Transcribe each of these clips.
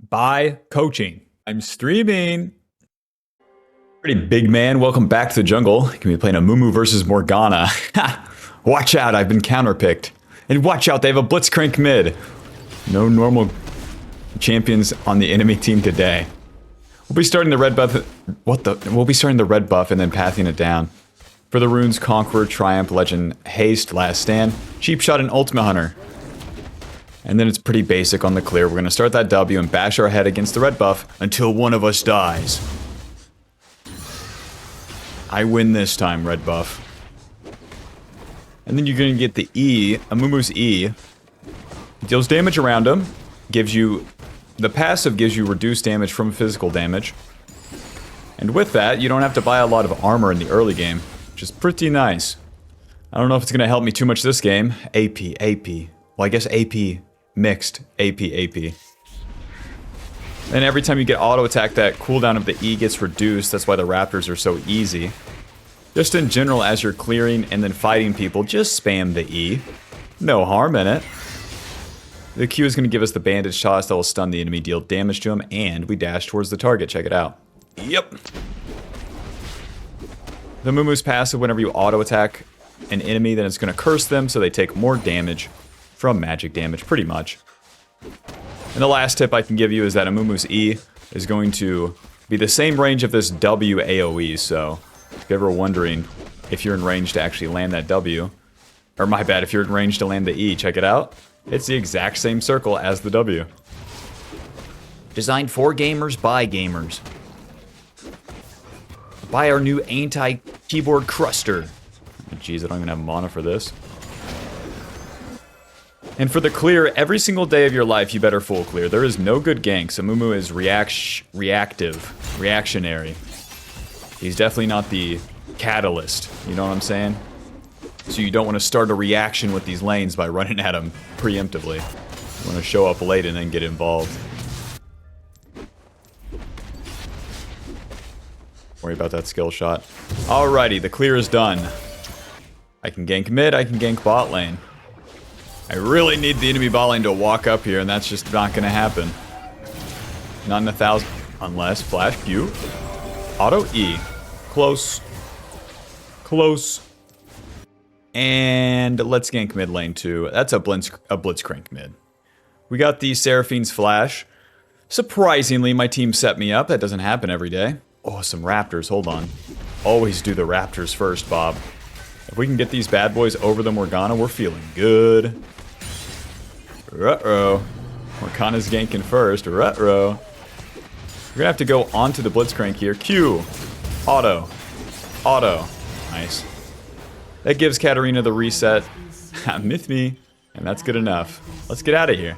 by coaching. I'm streaming. Pretty big man, welcome back to the jungle. Gonna be playing Amumu versus Morgana. Watch out, I've been counterpicked. And watch out, they have a Blitzcrank mid. No normal champions on the enemy team today. We'll be starting the red buff. We'll be starting the red buff and then pathing it down. For the runes, Conqueror, Triumph, Legend, Haste, Last Stand, Cheap Shot, and Ultimate Hunter. And then it's pretty basic on the clear. We're going to start that W and bash our head against the red buff until one of us dies. I win this time, red buff. And then you're going to get the E, Amumu's E. Deals damage around him. Gives you... The passive gives you reduced damage from physical damage. And with that, you don't have to buy a lot of armor in the early game, which is pretty nice. I don't know if it's going to help me too much this game. AP. Well, I guess AP mixed. AP. And every time you get auto attack, that cooldown of the E gets reduced. That's why the Raptors are so easy. Just in general, as you're clearing and then fighting people, just spam the E. No harm in it. The Q is going to give us the bandage toss that will stun the enemy, deal damage to him, and we dash towards the target. Check it out. Yep. The Mumu's passive, whenever you auto attack an enemy, then it's going to curse them so they take more damage from magic damage, pretty much. And the last tip I can give you is that Amumu's E is going to be the same range of this W AoE, so if you're ever wondering if you're in range to actually land that W, or my bad, if you're in range to land the E, check it out. It's the exact same circle as the W. Designed for gamers by gamers. Buy our new anti-keyboard cruster. Jeez, I don't even have mana for this. And for the clear, every single day of your life, you better full clear. There is no good ganks. Amumu is reactive, reactionary. He's definitely not the catalyst, you know what I'm saying? So you don't want to start a reaction with these lanes by running at them preemptively. You want to show up late and then get involved. Worry about that skill shot. Alrighty, the clear is done. I can gank mid, I can gank bot lane. I really need the enemy bot lane to walk up here, and that's just not going to happen. Not in 1,000. Unless flash Q. Auto E. Close. Close. And let's gank mid lane too. That's a Blitzcrank mid. We got the Seraphine's flash. Surprisingly, my team set me up. That doesn't happen every day. Oh, some Raptors. Hold on. Always do the Raptors first, Bob. If we can get these bad boys over the Morgana, we're feeling good. Ruh-roh. Morgana's ganking first. Ruh-roh. We're gonna have to go onto the Blitzcrank here. Q. Auto. Nice. That gives Katarina the reset. Myth me. And that's good enough. Let's get out of here.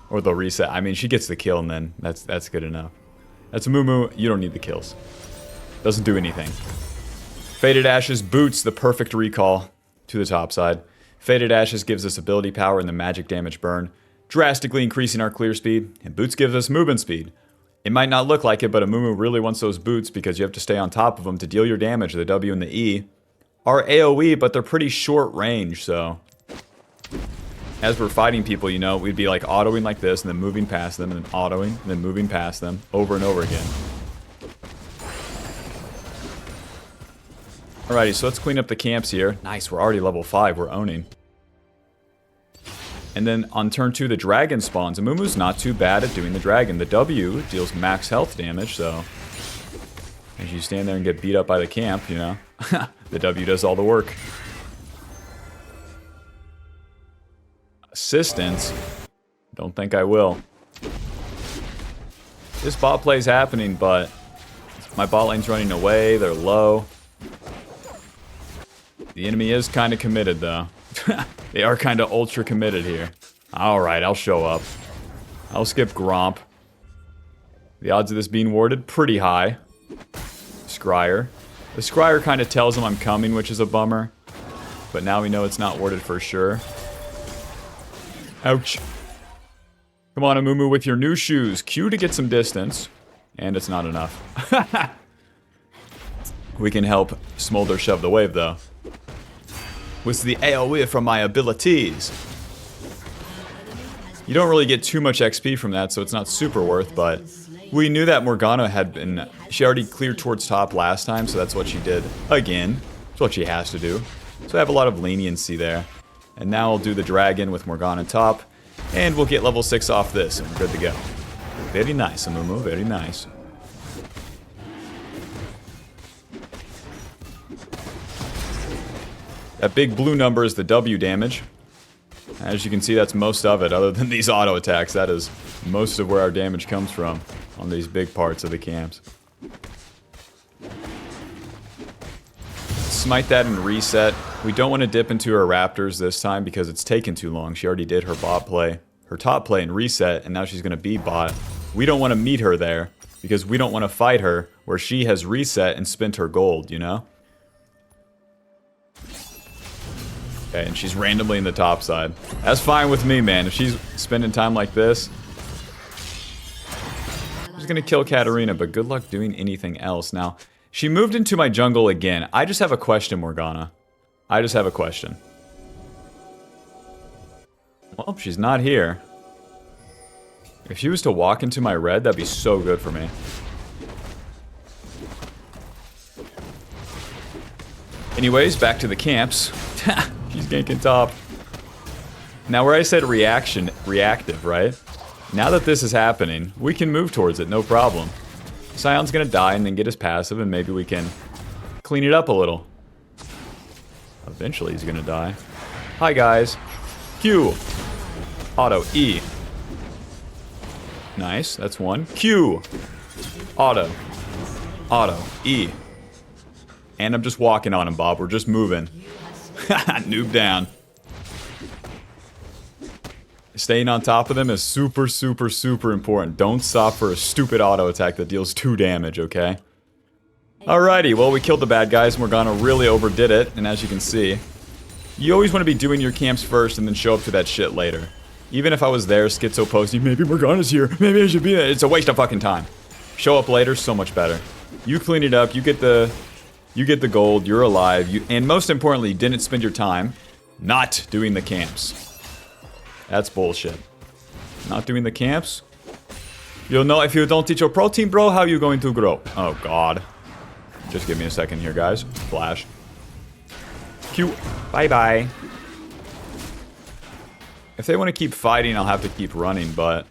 Or the reset. I mean, she gets the kill and then that's good enough. That's Amumu. You don't need the kills. Doesn't do anything. Faded Ashes boots the perfect recall to the top side. Faded Ashes gives us ability power and the magic damage burn, drastically increasing our clear speed. And boots gives us movement speed. It might not look like it, but Amumu really wants those boots because you have to stay on top of them to deal your damage. The W and the E are AoE, but they're pretty short range, so as we're fighting people, you know, we'd be like autoing like this and then moving past them and then autoing and then moving past them over and over again. Alrighty, so let's clean up the camps here. Nice, we're already level 5, we're owning. And then on turn 2, the dragon spawns. Amumu's not too bad at doing the dragon. The W deals max health damage, so as you stand there and get beat up by the camp, you know, the W does all the work. Assistance? Don't think I will. This bot play is happening, but my bot lane's running away, they're low. The enemy is kind of committed, though. They are kind of ultra committed here. Alright, I'll show up. I'll skip Gromp. The odds of this being warded, pretty high. Scryer. The Scryer kind of tells him I'm coming, which is a bummer. But now we know it's not warded for sure. Ouch. Come on, Amumu, with your new shoes. Q to get some distance. And it's not enough. We can help Smolder shove the wave, though. With the AoE from my abilities. You don't really get too much XP from that, so it's not super worth, but we knew that Morgana had been... She already cleared towards top last time, so that's what she did again. That's what she has to do. So I have a lot of leniency there. And now I'll do the dragon with Morgana top, and we'll get level 6 off this, and we're good to go. Very nice, Amumu, very nice. That big blue number is the W damage. As you can see, that's most of it, other than these auto attacks. That is most of where our damage comes from on these big parts of the camps. Smite that and reset. We don't want to dip into her Raptors this time because it's taken too long. She already did her bot play, her top play and reset, and now she's going to be bot. We don't want to meet her there because we don't want to fight her where she has reset and spent her gold, you know? Okay, and she's randomly in the top side. That's fine with me, man. If she's spending time like this, I'm just gonna kill Katarina, but good luck doing anything else. Now, she moved into my jungle again. I just have a question, Morgana. I just have a question. Well, she's not here. If she was to walk into my red, that'd be so good for me. Anyways, back to the camps. She's ganking top. Now where I said reactive, right? Now that this is happening, we can move towards it, no problem. Sion's gonna die and then get his passive, and maybe we can clean it up a little. Eventually he's gonna die. Hi guys. Q. Auto. E. Nice, that's one. Q. Auto. Auto. E. And I'm just walking on him, Bob. We're just moving. Noob down. Staying on top of them is super, super, super important. Don't stop for a stupid auto attack that deals 2 damage, okay? Alrighty, well, we killed the bad guys. Morgana really overdid it, and as you can see, you always want to be doing your camps first and then show up to that shit later. Even if I was there, schizo posting, maybe Morgana's here, maybe I should be there. It's a waste of fucking time. Show up later, so much better. You clean it up, you get the gold, you're alive, and most importantly, you didn't spend your time not doing the camps. That's bullshit. Not doing the camps? You'll know if you don't teach your pro team, bro, how you going to grow? Oh, God. Just give me a second here, guys. Flash. Q. Bye-bye. If they want to keep fighting, I'll have to keep running, but...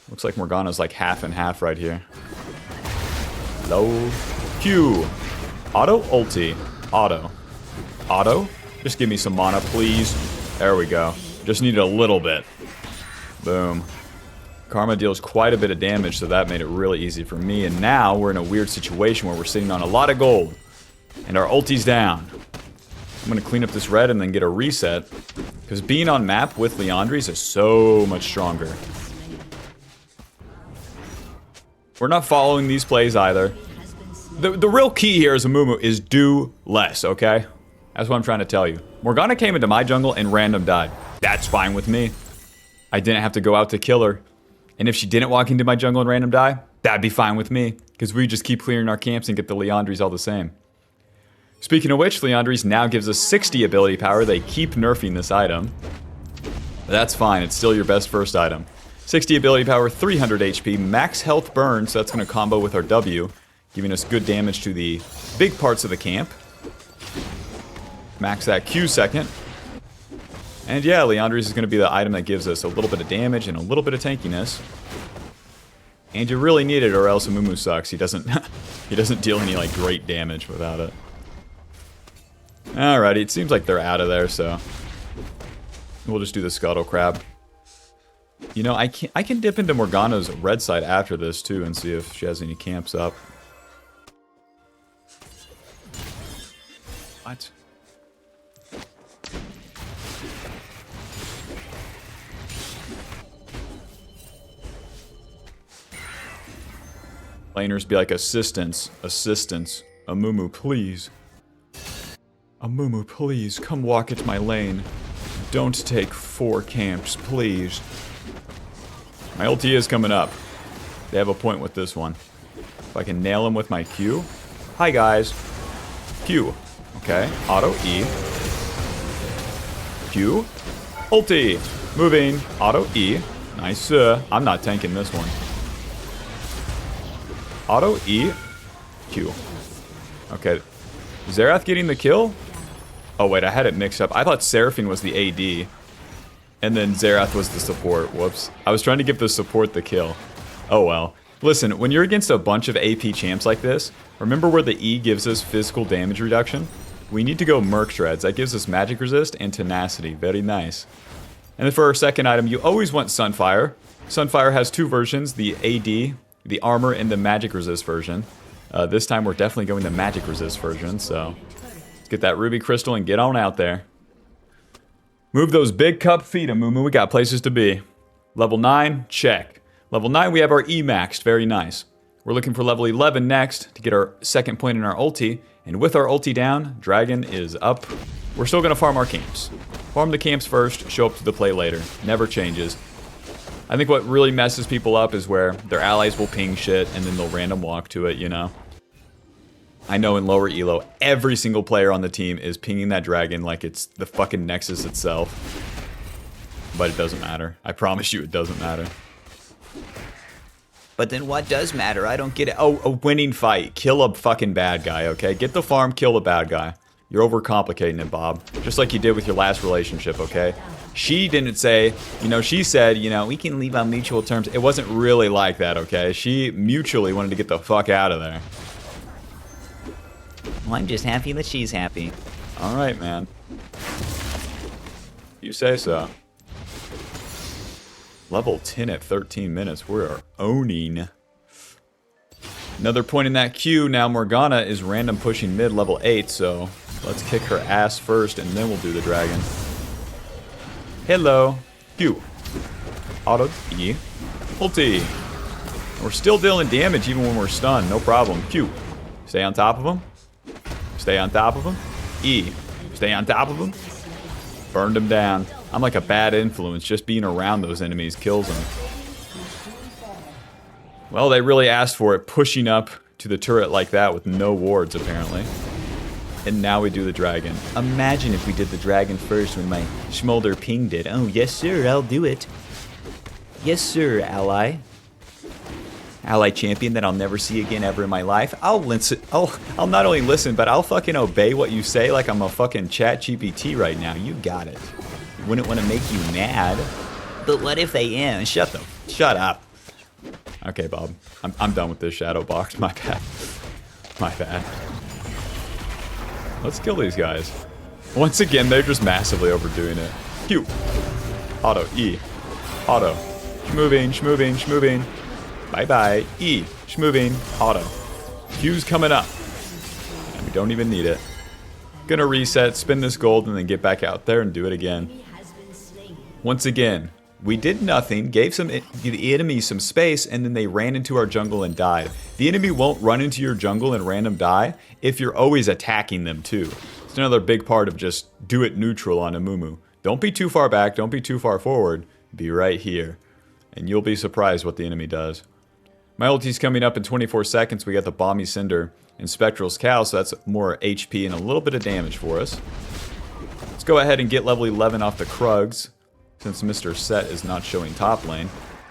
Looks like Morgana's like half and half right here. Low. Q. Auto, ulti. Auto. Auto? Just give me some mana, please. There we go. Just needed a little bit. Boom. Karma deals quite a bit of damage, so that made it really easy for me. And now we're in a weird situation where we're sitting on a lot of gold. And our ulti's down. I'm going to clean up this red and then get a reset. Because being on map with Liandry's is so much stronger. We're not following these plays either. The real key here as Amumu is do less, okay? That's what I'm trying to tell you. Morgana came into my jungle and random died. That's fine with me. I didn't have to go out to kill her. And if she didn't walk into my jungle and random die, that'd be fine with me. Because we just keep clearing our camps and get the Liandry's all the same. Speaking of which, Liandry's now gives us 60 ability power. They keep nerfing this item. But that's fine. It's still your best first item. 60 ability power, 300 HP, max health burn, so that's going to combo with our W, giving us good damage to the big parts of the camp. Max that Q second. And yeah, Liandry's is going to be the item that gives us a little bit of damage and a little bit of tankiness. And you really need it, or else Amumu sucks. He doesn't he doesn't deal any like great damage without it. Alrighty, it seems like they're out of there, so we'll just do the Scuttle Crab. You know, I can dip into Morgana's red side after this too and see if she has any camps up. What? Laners be like, assistance, assistance. Amumu, please. Amumu, please, come walk at my lane. Don't take 4 camps, please. My ulti is coming up. They have a point with this one. If I can nail him with my Q. Hi, guys. Q. Okay. Auto E. Q. Ulti. Moving. Auto E. Nice. I'm not tanking this one. Auto E. Q. Okay. Xerath getting the kill? Oh, wait. I had it mixed up. I thought Seraphine was the AD. And then Xerath was the support. Whoops. I was trying to give the support the kill. Oh, well. Listen, when you're against a bunch of AP champs like this, remember where the E gives us physical damage reduction? We need to go Merc Shreds. That gives us magic resist and tenacity. Very nice. And then for our second item, you always want Sunfire. Sunfire has two versions, the AD, the armor, and the magic resist version. This time we're definitely going the magic resist version, so let's get that ruby crystal and get on out there. Move those big cup feet, Amumu. We got places to be. Level 9, check. Level 9, we have our E maxed. Very nice. We're looking for level 11 next to get our second point in our ulti. And with our ulti down, Dragon is up. We're still going to farm our camps. Farm the camps first, show up to the play later. Never changes. I think what really messes people up is where their allies will ping shit and then they'll random walk to it, you know? I know in lower elo, every single player on the team is pinging that dragon like it's the fucking Nexus itself. But it doesn't matter. I promise you it doesn't matter. But then what does matter? I don't get it. Oh, a winning fight. Kill a fucking bad guy, okay? Get the farm, kill the bad guy. You're overcomplicating it, Bob. Just like you did with your last relationship, okay? She didn't say, you know, she said, you know, we can leave on mutual terms. It wasn't really like that, okay? She mutually wanted to get the fuck out of there. Well, I'm just happy that she's happy. Alright, man. You say so. Level 10 at 13 minutes. We are owning. Another point in that queue. Now Morgana is random pushing mid level 8, so let's kick her ass first and then we'll do the dragon. Hello. Q. Auto E. Ulti. We're still dealing damage even when we're stunned. No problem. Q. Stay on top of him. Stay on top of him. E. Stay on top of him. Burned him down. I'm like a bad influence. Just being around those enemies kills them. Well, they really asked for it, pushing up to the turret like that with no wards, apparently. And now we do the dragon. Imagine if we did the dragon first when my Smolder pinged it. Oh, yes, sir, I'll do it. Yes, sir, ally. Ally champion that I'll never see again ever in my life. I'll listen. I'll not only listen, but I'll fucking obey what you say like I'm a fucking chat GPT right now. You got it. Wouldn't want to make you mad. But what if they am? Shut up. Okay, Bob. I'm done with this shadow box. My bad. My bad. Let's kill these guys. Once again, they're just massively overdoing it. Q. Auto. E. Auto. Schmoving, schmoving, schmoving. Bye-bye. E. Schmoving. Auto. Q's coming up. And we don't even need it. Gonna reset, spin this gold, and then get back out there and do it again. Once again, we did nothing, gave the enemy some space, and then they ran into our jungle and died. The enemy won't run into your jungle and random die if you're always attacking them too. It's another big part of just do it neutral on Amumu. Don't be too far back, don't be too far forward, be right here. And you'll be surprised what the enemy does. My ulti's coming up in 24 seconds. We got the Balmy Cinder and Spectral's Cow, so that's more HP and a little bit of damage for us. Let's go ahead and get level 11 off the Krugs, since Mr. Set is not showing top lane.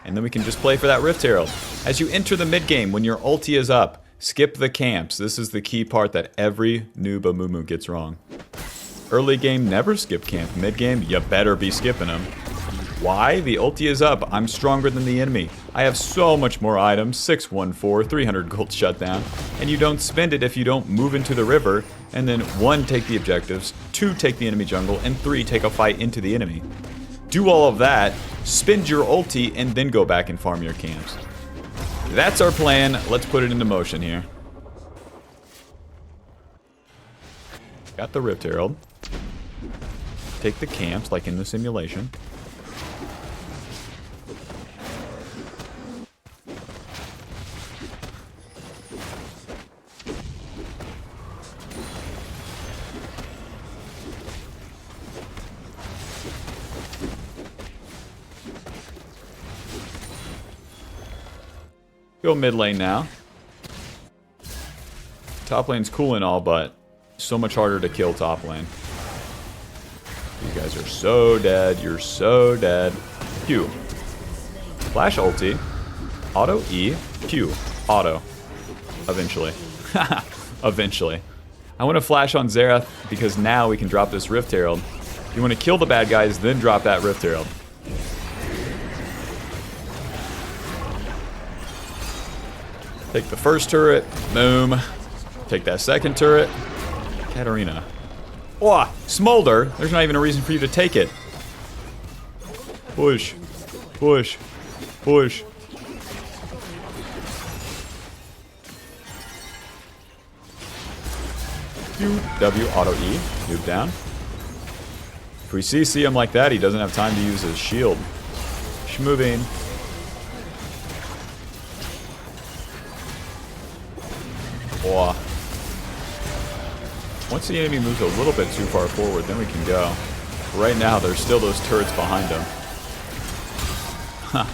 And then we can just play for that Rift Herald. As you enter the mid game, when your ulti is up, skip the camps. This is the key part that every noob Amumu gets wrong. Early game, never skip camp. Mid game, you better be skipping them. Why? The ulti is up. I'm stronger than the enemy. I have so much more items. 614, 300 gold shutdown. And you don't spend it if you don't move into the river. And then 1, take the objectives. 2, take the enemy jungle. And 3, take a fight into the enemy. Do all of that, spend your ulti, and then go back and farm your camps. That's our plan. Let's put it into motion here. Got the Rift Herald. Take the camps, like in the simulation. Go mid lane now. Top lane's cool and all, but so much harder to kill top lane. You guys are so dead. You're so dead. Q. Flash ulti. Auto E. Q. Auto. Eventually. Eventually. I want to flash on Xerath because now we can drop this Rift Herald. You want to kill the bad guys, then drop that Rift Herald. Take the first turret. Boom. Take that second turret. Katarina. Oh, Smolder. There's not even a reason for you to take it. Push. Push. Push. W, auto E. Move down. If we CC him like that, he doesn't have time to use his shield. Schmoving. Oh. Once the enemy moves a little bit too far forward, then we can go. Right now, there's still those turrets behind him. Huh.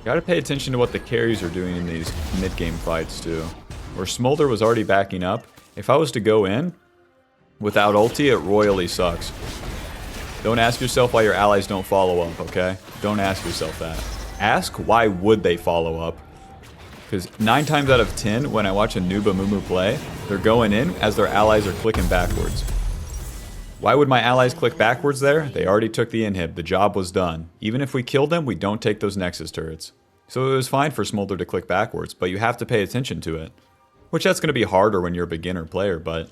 Gotta pay attention to what the carries are doing in these mid-game fights, too. Where Smolder was already backing up, if I was to go in without ulti, it royally sucks. Don't ask yourself why your allies don't follow up, okay? Don't ask yourself that. Ask why would they follow up. Because 9 times out of 10, when I watch a noob Amumu play, they're going in as their allies are clicking backwards. Why would my allies click backwards there? They already took the inhib. The job was done. Even if we kill them, we don't take those Nexus turrets. So it was fine for Smolder to click backwards, but you have to pay attention to it. Which that's going to be harder when you're a beginner player, but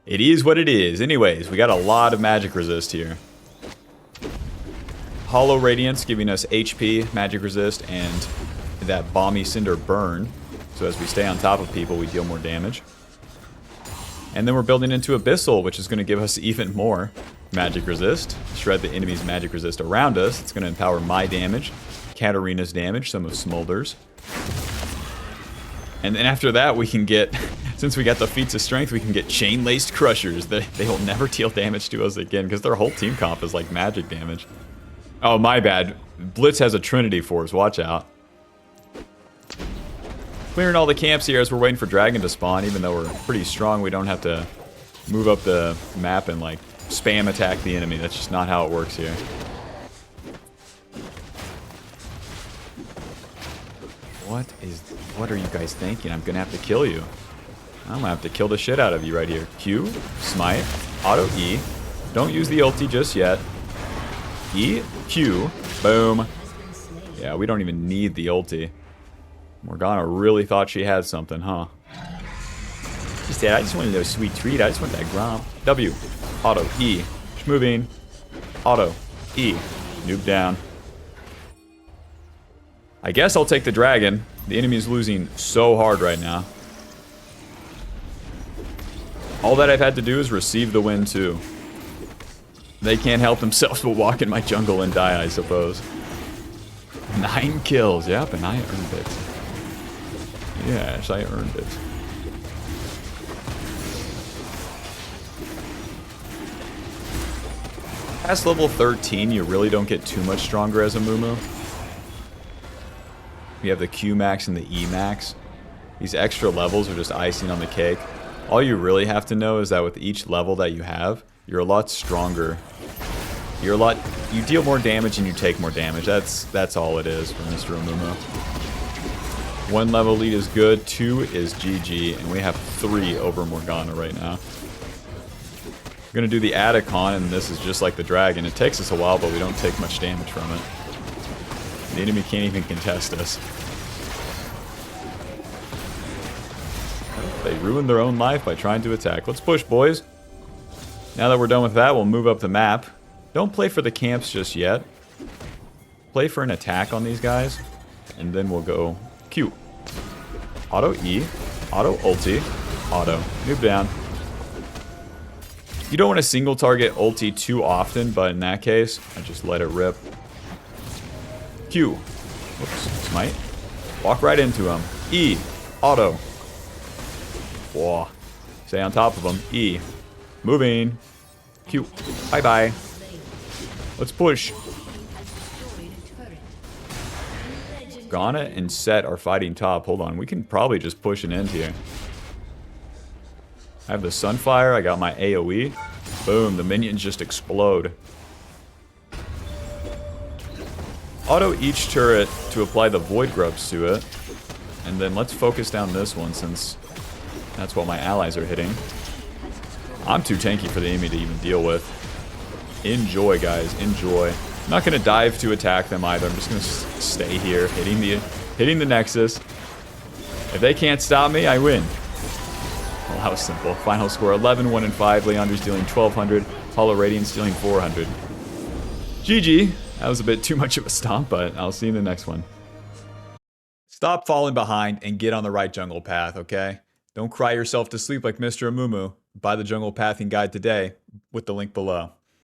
it is what it is. Anyways, we got a lot of magic resist here. Hollow Radiance giving us HP, magic resist, and that Balmy Cinder burn. So as we stay on top of people, we deal more damage. And then we're building into Abyssal, which is going to give us even more magic resist. Shred the enemy's magic resist around us. It's going to empower my damage, Katarina's damage, some of Smolder's. And then after that, we can get, since we got the feats of strength, we can get chain-laced crushers. They will never deal damage to us again, because their whole team comp is like magic damage. Oh, my bad. Blitz has a Trinity Force. Watch out. Clearing all the camps here as we're waiting for Dragon to spawn. Even though we're pretty strong, we don't have to move up the map and like spam attack the enemy. That's just not how it works here. What are you guys thinking? I'm gonna have to kill you. I'm gonna have to kill the shit out of you right here. Q, smite, auto E. Don't use the ulti just yet. E, Q, boom. Yeah, we don't even need the ulti. Morgana really thought she had something, huh? She said, I just want a little sweet treat. I just want that Grom. W, auto E, moving, auto E, noob down. I guess I'll take the dragon. The enemy is losing so hard right now. All that I've had to do is receive the win too. They can't help themselves but walk in my jungle and die, I suppose. 9 kills, yep, and I earned it. Yes, I earned it. Past level 13, you really don't get too much stronger as a Amumu. We have the Q max and the E max. These extra levels are just icing on the cake. All you really have to know is that with each level that you have, you're a lot stronger. You deal more damage and you take more damage. That's all it is for Mr. Amumu. 1 level lead is good, 2 is GG, and we have 3 over Morgana right now. We're gonna do the Atacon, and this is just like the dragon. It takes us a while, but we don't take much damage from it. The enemy can't even contest us. They ruined their own life by trying to attack. Let's push, boys. Now that we're done with that, we'll move up the map. Don't play for the camps just yet. Play for an attack on these guys, and then we'll go Q. Auto E, auto ulti, auto. Noob down. You don't want to single target ulti too often, but in that case, I just let it rip. Q. Whoops. Smite. Walk right into him. E. Auto. Whoa. Stay on top of him. E. Moving. Q. Bye-bye. Let's push. Ghana and Set are fighting top. Hold on. We can probably just push an end here. I have the Sunfire. I got my AoE. Boom, the minions just explode. Auto each turret to apply the Void Grubs to it. And then let's focus down this one since that's what my allies are hitting. I'm too tanky for the enemy to even deal with. Enjoy, guys. Enjoy. I'm not going to dive to attack them either. I'm just going to stay here, hitting the Nexus. If they can't stop me, I win. Well, that was simple. Final score 11, 1, and 5. Liandry's dealing 1,200. Hollow Radiant's dealing 400. GG. That was a bit too much of a stomp, but I'll see you in the next one. Stop falling behind and get on the right jungle path, okay? Don't cry yourself to sleep like Mr. Amumu. Buy the jungle pathing guide today with the link below.